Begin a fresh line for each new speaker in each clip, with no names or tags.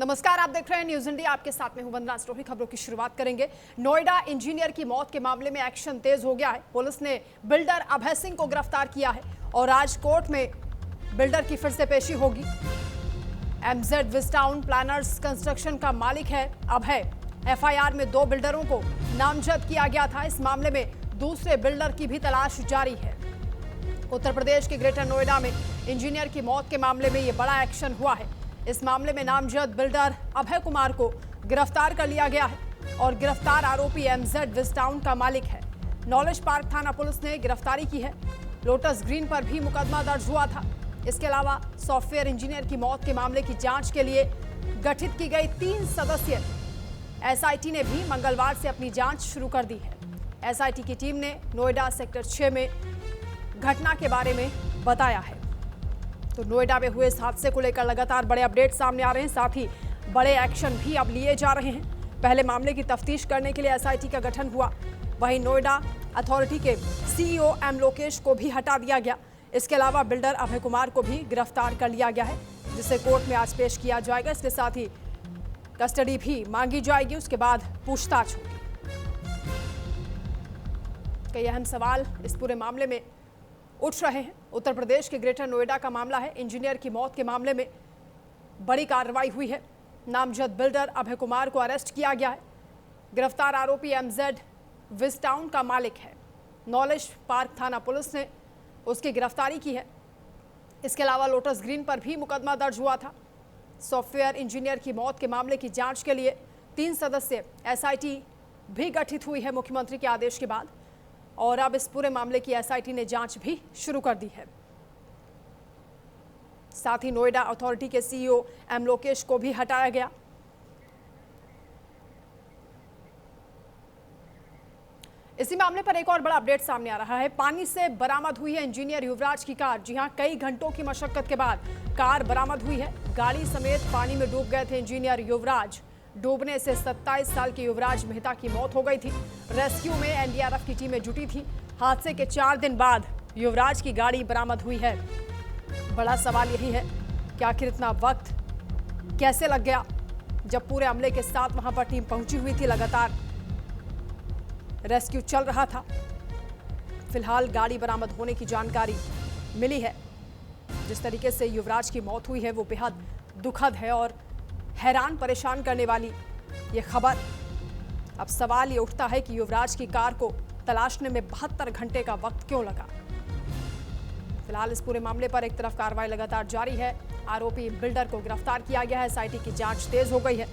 नमस्कार, आप देख रहे हैं न्यूज इंडिया। आपके साथ में हूं वंदना स्टोरी। खबरों की शुरुआत करेंगे। नोएडा इंजीनियर की मौत के मामले में एक्शन तेज हो गया है। पुलिस ने बिल्डर अभय सिंह को गिरफ्तार किया है और आज कोर्ट में बिल्डर की फिर से पेशी होगी। एमजेड विस्टाउन प्लानर्स कंस्ट्रक्शन का मालिक है अभय। एफआईआर में 2 बिल्डरों को नामजद किया गया था। इस मामले में दूसरे बिल्डर की भी तलाश जारी है। उत्तर प्रदेश के ग्रेटर नोएडा में इंजीनियर की मौत के मामले में यह बड़ा एक्शन हुआ है। इस मामले में नामजद बिल्डर अभय कुमार को गिरफ्तार कर लिया गया है और गिरफ्तार आरोपी एमजेड विस्टाउन का मालिक है। नॉलेज पार्क थाना पुलिस ने गिरफ्तारी की है। लोटस ग्रीन पर भी मुकदमा दर्ज हुआ था। इसके अलावा सॉफ्टवेयर इंजीनियर की मौत के मामले की जांच के लिए गठित की गई 3 सदस्यीय एसआईटी ने भी मंगलवार से अपनी जांच शुरू कर दी है। एसआईटी की टीम ने नोएडा सेक्टर 6 में घटना के बारे में बताया है। तो नोएडा में हुए इस हादसे को लेकर लगातार बड़े अपडेट सामने आ रहे हैं, साथ ही बड़े एक्शन भी अब लिए जा रहे हैं। पहले मामले की तफ्तीश करने के लिए एसआईटी का गठन हुआ, वहीं नोएडा अथॉरिटी के सीईओ एम लोकेश को भी हटा दिया गया। इसके अलावा बिल्डर अभय कुमार को भी गिरफ्तार कर लिया गया है, जिसे कोर्ट में आज पेश किया जाएगा। इसके साथ ही कस्टडी भी मांगी जाएगी, उसके बाद पूछताछ होगी। कई अहम सवाल इस पूरे मामले में उठ रहे हैं। उत्तर प्रदेश के ग्रेटर नोएडा का मामला है। इंजीनियर की मौत के मामले में बड़ी कार्रवाई हुई है। नामजद बिल्डर अभय कुमार को अरेस्ट किया गया है। गिरफ्तार आरोपी एमजेड विस्टाउन का मालिक है। नॉलेज पार्क थाना पुलिस ने उसकी गिरफ्तारी की है। इसके अलावा लोटस ग्रीन पर भी मुकदमा दर्ज हुआ था। सॉफ्टवेयर इंजीनियर की मौत के मामले की जांच के लिए 3 सदस्यीय एसआईटी भी गठित हुई है मुख्यमंत्री के आदेश के बाद, और अब इस पूरे मामले की एसआईटी ने जांच भी शुरू कर दी है। साथ ही नोएडा अथॉरिटी के सीईओ एम लोकेश को भी हटाया गया। इसी मामले पर एक और बड़ा अपडेट सामने आ रहा है। पानी से बरामद हुई है इंजीनियर युवराज की कार। जी हां, कई घंटों की मशक्कत के बाद कार बरामद हुई है। गाड़ी समेत पानी में डूब गए थे इंजीनियर युवराज। डूबने से 27 साल के युवराज मेहता की मौत हो गई थी। रेस्क्यू में एनडीआरएफ की टीमें जुटी थी। हादसे के 4 दिन बाद युवराज की गाड़ी बरामद हुई है। बड़ा सवाल यही है कि आखिर इतना वक्त कैसे लग गया, जब पूरे अमले के साथ वहां पर टीम पहुंची हुई थी, लगातार रेस्क्यू चल रहा था। फिलहाल गाड़ी बरामद होने की जानकारी मिली है। जिस तरीके से युवराज की मौत हुई है वो बेहद दुखद है और हैरान परेशान करने वाली ये खबर। अब सवाल ये उठता है कि युवराज की कार को तलाशने में 72 घंटे का वक्त क्यों लगा। फिलहाल इस पूरे मामले पर एक तरफ कार्रवाई लगातार जारी है। आरोपी बिल्डर को गिरफ्तार किया गया है। एसआईटी की जांच तेज हो गई है।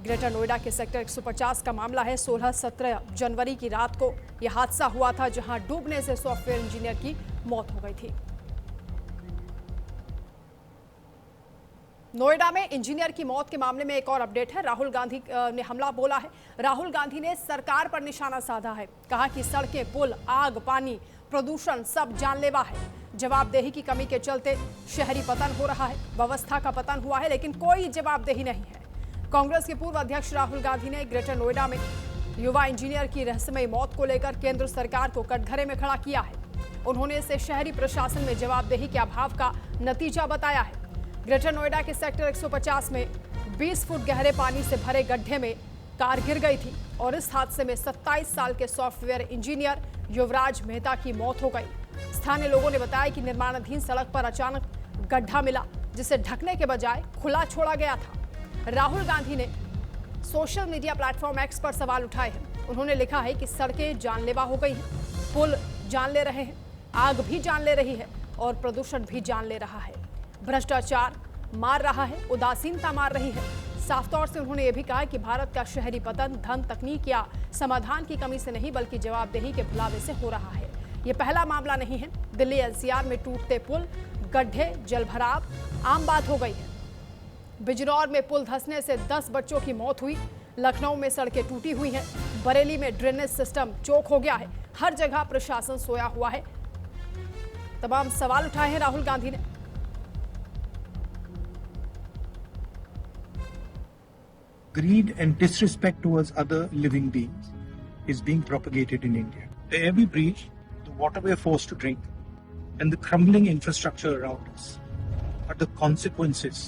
ग्रेटर नोएडा के सेक्टर 150 का मामला है। 16-17 जनवरी की रात को यह हादसा हुआ था, जहां डूबने से सॉफ्टवेयर इंजीनियर की मौत हो गई थी। नोएडा में इंजीनियर की मौत के मामले में एक और अपडेट है। राहुल गांधी ने हमला बोला है। राहुल गांधी ने सरकार पर निशाना साधा है। कहा कि सड़कें, पुल, आग, पानी, प्रदूषण सब जानलेवा है। जवाबदेही की कमी के चलते शहरी पतन हो रहा है, व्यवस्था का पतन हुआ है, लेकिन कोई जवाबदेही नहीं है। कांग्रेस के पूर्व अध्यक्ष राहुल गांधी ने ग्रेटर नोएडा में युवा इंजीनियर की रहस्यमयी मौत को लेकर केंद्र सरकार को कटघरे में खड़ा किया है। उन्होंने इसे शहरी प्रशासन में जवाबदेही के अभाव का नतीजा बताया है। ग्रेटर नोएडा के सेक्टर 150 में 20 फुट गहरे पानी से भरे गड्ढे में कार गिर गई थी और इस हादसे में 27 साल के सॉफ्टवेयर इंजीनियर युवराज मेहता की मौत हो गई। स्थानीय लोगों ने बताया कि निर्माणाधीन सड़क पर अचानक गड्ढा मिला, जिसे ढकने के बजाय खुला छोड़ा गया था। राहुल गांधी ने सोशल मीडिया प्लेटफॉर्म एक्स पर सवाल उठाए हैं। उन्होंने लिखा है कि सड़कें जानलेवा हो गई हैं, पुल जान ले रहे हैं, आग भी जान ले रही है और प्रदूषण भी जान ले रहा है। भ्रष्टाचार मार रहा है, उदासीनता मार रही है। साफ तौर से उन्होंने यह भी कहा कि भारत का शहरी पतन धन, तकनीक या समाधान की कमी से नहीं, बल्कि जवाबदेही के भुलावे से हो रहा है। ये पहला मामला नहीं है। दिल्ली एनसीआर में टूटते पुल, गड्ढे, जलभराव आम बात हो गई है। बिजनौर में पुल धंसने से 10 बच्चों की मौत हुई। लखनऊ में सड़कें टूटी हुई हैं। बरेली में ड्रेनेज सिस्टम चोक हो गया है। हर जगह प्रशासन सोया हुआ है। तमाम सवाल उठाए हैं राहुल गांधी ने।
Greed and disrespect towards other living beings is being propagated in India. The heavy breach, the water we are forced to drink, and the crumbling infrastructure around us are the consequences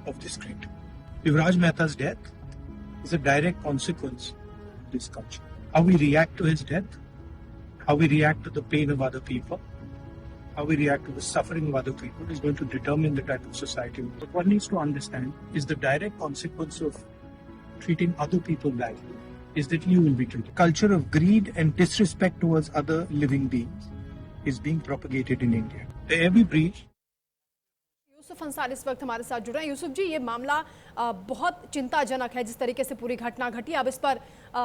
of this greed. Yuvraj Mehta's death is a direct consequence of this culture. How we react to his death, how we react to the pain of other people, how we react to the suffering of other people is going to determine the type of society. But one needs to understand is the direct consequence of treating other people badly is that you will be treated. Culture of greed and disrespect towards other living beings is being propagated in India. Every breach.
Yusuf Ansari इस वक्त हमारे साथ जुड़े हैं। यूसुफ जी, ये मामला बहुत चिंताजनक है जिस तरीके से पूरी घटना घटी। अब इस पर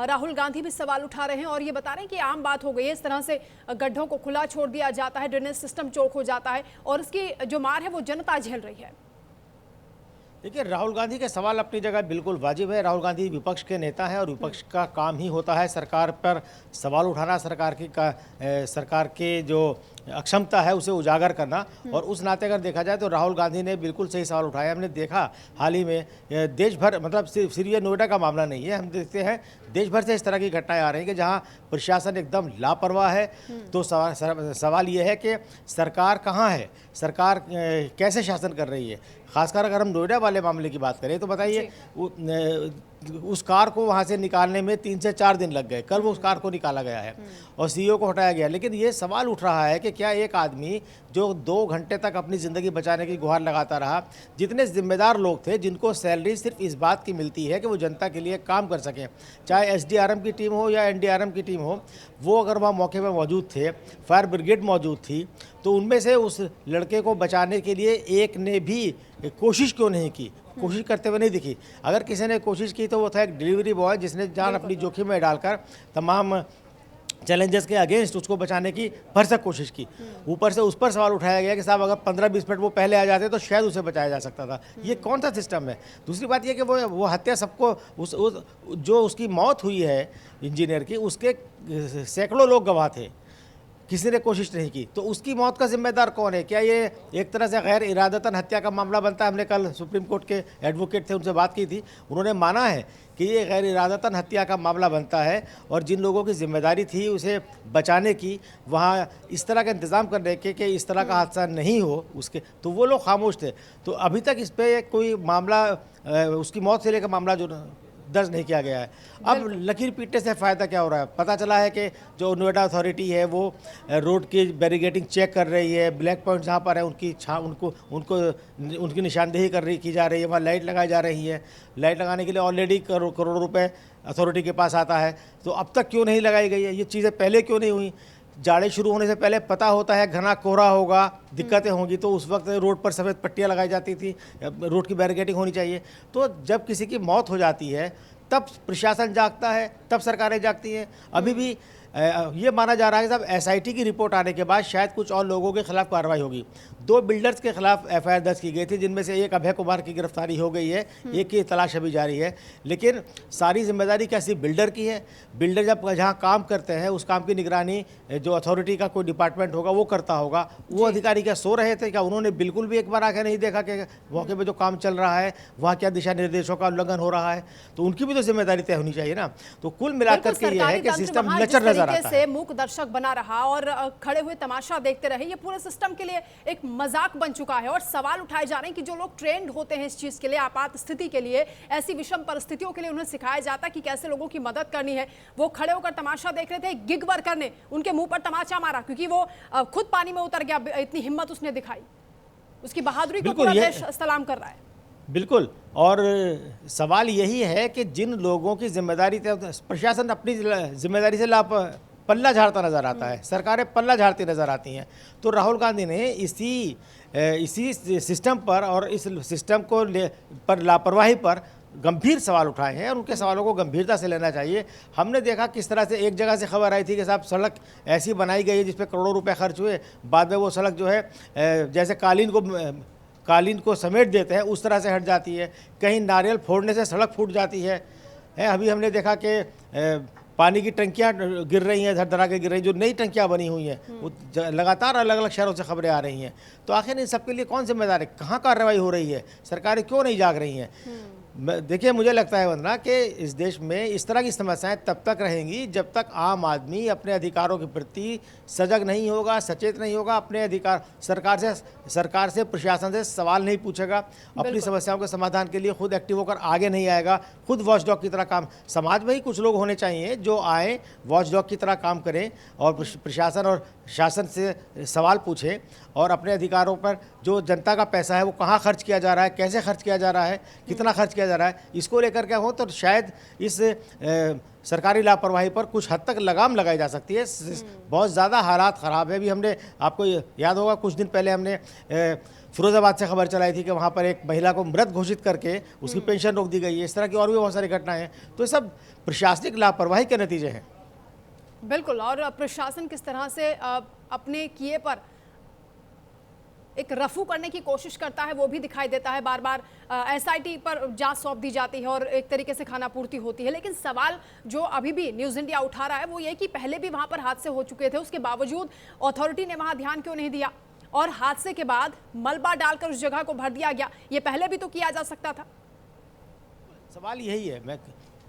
राहुल गांधी भी सवाल उठा रहे हैं और ये बता रहे हैं कि आम बात हो गई है, इस तरह से गड्ढों को खुला छोड़ दिया जाता है, ड्रेनेज सिस्टम चौक हो जाता है और इसकी जो मार है वो जनता झेल रही है।
देखिए, राहुल गांधी के सवाल अपनी जगह बिल्कुल वाजिब है। राहुल गांधी विपक्ष के नेता हैं और विपक्ष का काम ही होता है सरकार पर सवाल उठाना, सरकार के जो अक्षमता है उसे उजागर करना। और उस नाते अगर देखा जाए तो राहुल गांधी ने बिल्कुल सही सवाल उठाया। हमने देखा हाल ही में देश भर, मतलब सिर्फ ये नोएडा का मामला नहीं है, हम देखते हैं देश भर से इस तरह की घटनाएं आ रही हैं कि जहां प्रशासन एकदम लापरवाह है। तो सवाल ये है कि सरकार कहाँ है, सरकार कैसे शासन कर रही है। खासकर अगर हम नोएडा वाले मामले की बात करें तो बताइए, उस कार को वहाँ से निकालने में 3 से 4 दिन लग गए। कल वो उस कार को निकाला गया है और सीईओ को हटाया गया। लेकिन ये सवाल उठ रहा है कि क्या एक आदमी जो 2 घंटे तक अपनी ज़िंदगी बचाने की गुहार लगाता रहा, जितने जिम्मेदार लोग थे जिनको सैलरी सिर्फ इस बात की मिलती है कि वो जनता के लिए काम कर सकें, चाहे एसडीआरएम की टीम हो या एनडीआरएम की टीम हो, वो अगर वहाँ मौके पर मौजूद थे, फायर ब्रिगेड मौजूद थी, तो उनमें से उस लड़के को बचाने के लिए एक ने भी कोशिश क्यों नहीं की, कोशिश करते हुए नहीं दिखी। अगर किसी ने कोशिश की तो वो था एक डिलीवरी बॉय जिसने जान अपनी जोखिम में डालकर तमाम चैलेंजेस के अगेंस्ट उसको बचाने की भरसक कोशिश की। ऊपर से उस पर सवाल उठाया गया कि साहब अगर 15-20 मिनट वो पहले आ जाते तो शायद उसे बचाया जा सकता था। ये कौन सा सिस्टम है। दूसरी बात ये कि वो हत्या सबको जो उसकी मौत हुई है इंजीनियर की, उसके सैकड़ों लोग गवाह थे, किसी ने कोशिश नहीं की। तो उसकी मौत का जिम्मेदार कौन है। क्या ये एक तरह से गैर इरादतन हत्या का मामला बनता है। हमने कल सुप्रीम कोर्ट के एडवोकेट थे, उनसे बात की थी, उन्होंने माना है कि ये गैर इरादतन हत्या का मामला बनता है और जिन लोगों की जिम्मेदारी थी उसे बचाने की, वहाँ इस तरह का इंतज़ाम करने के कि इस तरह का हादसा नहीं हो उसके, तो वो लोग खामोश थे। तो अभी तक इस पर कोई मामला, उसकी मौत से लेकर मामला जो दर्ज नहीं किया गया है। अब लकीर पीटने से फ़ायदा क्या हो रहा है। पता चला है कि जो नोएडा अथॉरिटी है वो रोड की बैरिकेडिंग चेक कर रही है, ब्लैक पॉइंट जहाँ पर है उनकी निशानदेही की जा रही है, वहाँ लाइट लगाई जा रही है। लाइट लगाने के लिए ऑलरेडी करोड़ों रुपए अथॉरिटी के पास आता है, तो अब तक क्यों नहीं लगाई गई है। ये चीज़ें पहले क्यों नहीं हुई। जाड़े शुरू होने से पहले पता होता है घना कोहरा होगा, दिक्कतें होंगी, तो उस वक्त रोड पर सफ़ेद पट्टियाँ लगाई जाती थी, रोड की बैरिकेडिंग होनी चाहिए। तो जब किसी की मौत हो जाती है तब प्रशासन जागता है, तब सरकारें जागती हैं। अभी भी ये माना जा रहा है कि साहब एसआईटी की रिपोर्ट आने के बाद शायद कुछ और लोगों के खिलाफ कार्रवाई होगी। 2 बिल्डर्स के खिलाफ एफआईआर दर्ज की गई थी, जिनमें से एक अभय कुमार की गिरफ्तारी हो गई है, एक की तलाश अभी जारी है। लेकिन सारी जिम्मेदारी क्या सिर्फ बिल्डर की है। बिल्डर जब जहाँ काम करते हैं उस काम की निगरानी जो अथॉरिटी का कोई डिपार्टमेंट होगा वो करता होगा। वो अधिकारी क्या सो रहे थे क्या। उन्होंने बिल्कुल भी एक बार आके नहीं देखा कि मौके पर जो काम चल रहा है वहाँ क्या दिशा निर्देशों का उल्लंघन हो रहा है। तो उनकी भी तो जिम्मेदारी तय होनी चाहिए ना। तो कुल मिलाकर के ये है कि सिस्टम लचर नजर आता है,
मूक दर्शक बना रहा और खड़े हुए तमाशा देखते रहे। ये पूरे सिस्टम के लिए एक मजाक बन चुका है और सवाल उठाए जा रहे हैं कि जो लोग ट्रेंड होते हैं इस चीज के लिए, आपात स्थिति के लिए, ऐसी विषम परिस्थितियों के लिए उन्हें सिखाया जाता है कि कैसे लोगों की मदद करनी है। वो खड़े होकर तमाशा देख रहे थे, गिग वर्कर ने उनके मुंह पर तमाचा मारा क्योंकि वो खुद पानी में उतर गया। इतनी हिम्मत उसने दिखाई, उसकी बहादुरी को पूरा देश सलाम कर रहा है।
बिल्कुल। और सवाल यही है कि जिन लोगों की जिम्मेदारी, प्रशासन अपनी जिम्मेदारी से पल्ला झाड़ता नजर आता है, सरकारें पल्ला झाड़ती नजर आती हैं। तो राहुल गांधी ने इसी सिस्टम पर और इस सिस्टम पर लापरवाही पर गंभीर सवाल उठाए हैं और उनके सवालों को गंभीरता से लेना चाहिए। हमने देखा किस तरह से एक जगह से खबर आई थी कि साहब सड़क ऐसी बनाई गई है जिस पर करोड़ों रुपए खर्च हुए, बाद में वो सड़क जो है जैसे कालीन को समेट देते हैं उस तरह से हट जाती है। कहीं नारियल फोड़ने से सड़क फूट जाती है। अभी हमने देखा कि पानी की टंकियां गिर रही हैं, धर-धरा के गिर रही हैं, जो नई टंकियां बनी हुई हैं वो लगातार अलग अलग शहरों से खबरें आ रही हैं। तो आखिर इन सब के लिए कौन जिम्मेदार है, कहाँ कार्रवाई हो रही है, सरकारें क्यों नहीं जाग रही हैं। देखिए, मुझे लगता है वंदना कि इस देश में इस तरह की समस्याएं तब तक रहेंगी जब तक आम आदमी अपने अधिकारों के प्रति सजग नहीं होगा, सचेत नहीं होगा, अपने अधिकार सरकार से प्रशासन से सवाल नहीं पूछेगा, अपनी समस्याओं के समाधान के लिए खुद एक्टिव होकर आगे नहीं आएगा, खुद वॉचडॉग की तरह काम। समाज में ही कुछ लोग होने चाहिए जो आए, वॉचडॉग की तरह काम करें और प्रशासन और शासन से सवाल पूछें और अपने अधिकारों पर जो जनता का पैसा है वो कहाँ खर्च किया जा रहा है, कैसे खर्च किया जा रहा है, कितना खर्च किया जा रहा है, इसको लेकर के हो तो शायद इस सरकारी लापरवाही पर कुछ हद तक लगाम लगाई जा सकती है। बहुत ज़्यादा हालात ख़राब है। अभी हमने, आपको याद होगा, कुछ दिन पहले हमने फिरोजाबाद से खबर चलाई थी कि वहाँ पर एक महिला को मृत घोषित करके उसकी पेंशन रोक दी गई है। इस तरह की और भी बहुत सारी घटनाएं हैं। तो ये सब प्रशासनिक लापरवाही के नतीजे हैं।
बिल्कुल, और प्रशासन किस तरह से अपने किए पर एक रफू करने की कोशिश करता है वो भी दिखाई देता है। बार बार एसआईटी पर जांच सौंप दी जाती है और एक तरीके से खानापूर्ति होती है। लेकिन सवाल जो अभी भी न्यूज़ इंडिया उठा रहा है वो ये कि पहले भी वहां पर हादसे हो चुके थे, उसके बावजूद अथॉरिटी ने वहां ध्यान क्यों नहीं दिया और हादसे के बाद मलबा डालकर उस जगह को भर दिया गया। ये पहले भी तो किया जा सकता था।
सवाल यही है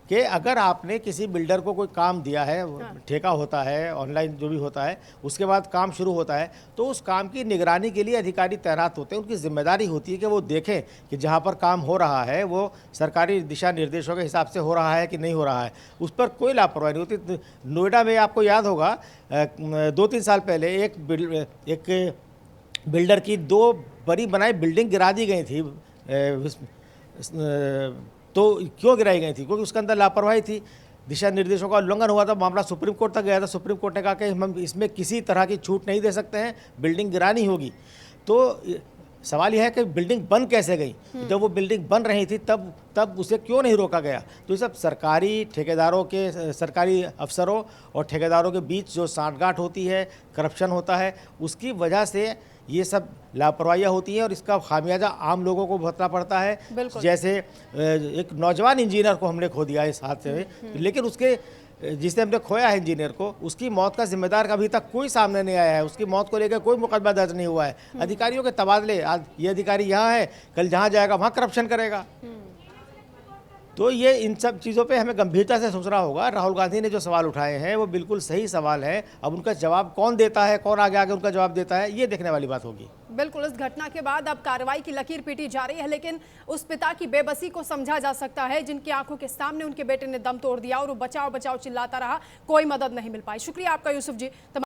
कि अगर आपने किसी बिल्डर को कोई काम दिया है, ठेका होता है, ऑनलाइन जो भी होता है, उसके बाद काम शुरू होता है, तो उस काम की निगरानी के लिए अधिकारी तैनात होते हैं। उनकी जिम्मेदारी होती है कि वो देखें कि जहाँ पर काम हो रहा है वो सरकारी दिशा निर्देशों के हिसाब से हो रहा है कि नहीं हो रहा है, उस पर कोई लापरवाही नहीं होती। नोएडा में आपको याद होगा 2-3 साल पहले एक बिल्डर की 2 बड़ी बनाई बिल्डिंग गिरा दी गई थी। तो क्यों गिराई गई थी? क्योंकि उसके अंदर लापरवाही थी, दिशा निर्देशों का उल्लंघन हुआ था। मामला सुप्रीम कोर्ट तक गया था। सुप्रीम कोर्ट ने कहा कि हम इसमें किसी तरह की छूट नहीं दे सकते हैं, बिल्डिंग गिरानी होगी। तो सवाल यह है कि बिल्डिंग बन कैसे गई? जब वो बिल्डिंग बन रही थी तब उसे क्यों नहीं रोका गया? तो ये सब सरकारी ठेकेदारों के, सरकारी अफसरों और ठेकेदारों के बीच जो साठगांठ होती है, करप्शन होता है, उसकी वजह से ये सब लापरवाहियाँ होती हैं और इसका खामियाजा आम लोगों को भुगतना पड़ता है। जैसे एक नौजवान इंजीनियर को हमने खो दिया इस हादसे में, लेकिन उसके जिसने हमने खोया है इंजीनियर को, उसकी मौत का जिम्मेदार अभी तक कोई सामने नहीं आया है। उसकी मौत को लेकर कोई मुकदमा दर्ज नहीं हुआ है। अधिकारियों के तबादले, आज ये अधिकारी यहाँ है, कल जहाँ जाएगा वहाँ करप्शन करेगा। तो ये इन सब चीज़ों पे हमें गंभीरता से सोचना होगा। राहुल गांधी ने जो सवाल उठाए हैं वो बिल्कुल सही सवाल है। अब उनका जवाब कौन देता है, कौन आगे आगे उनका जवाब देता है, ये देखने वाली बात होगी।
बिल्कुल, इस घटना के बाद अब कार्रवाई की लकीर पीटी जा रही है, लेकिन उस पिता की बेबसी को समझा जा सकता है जिनकी आंखों के सामने उनके बेटे ने दम तोड़ दिया और वो बचाओ बचाओ चिल्लाता रहा, कोई मदद नहीं मिल पाई। शुक्रिया आपका यूसुफ जी।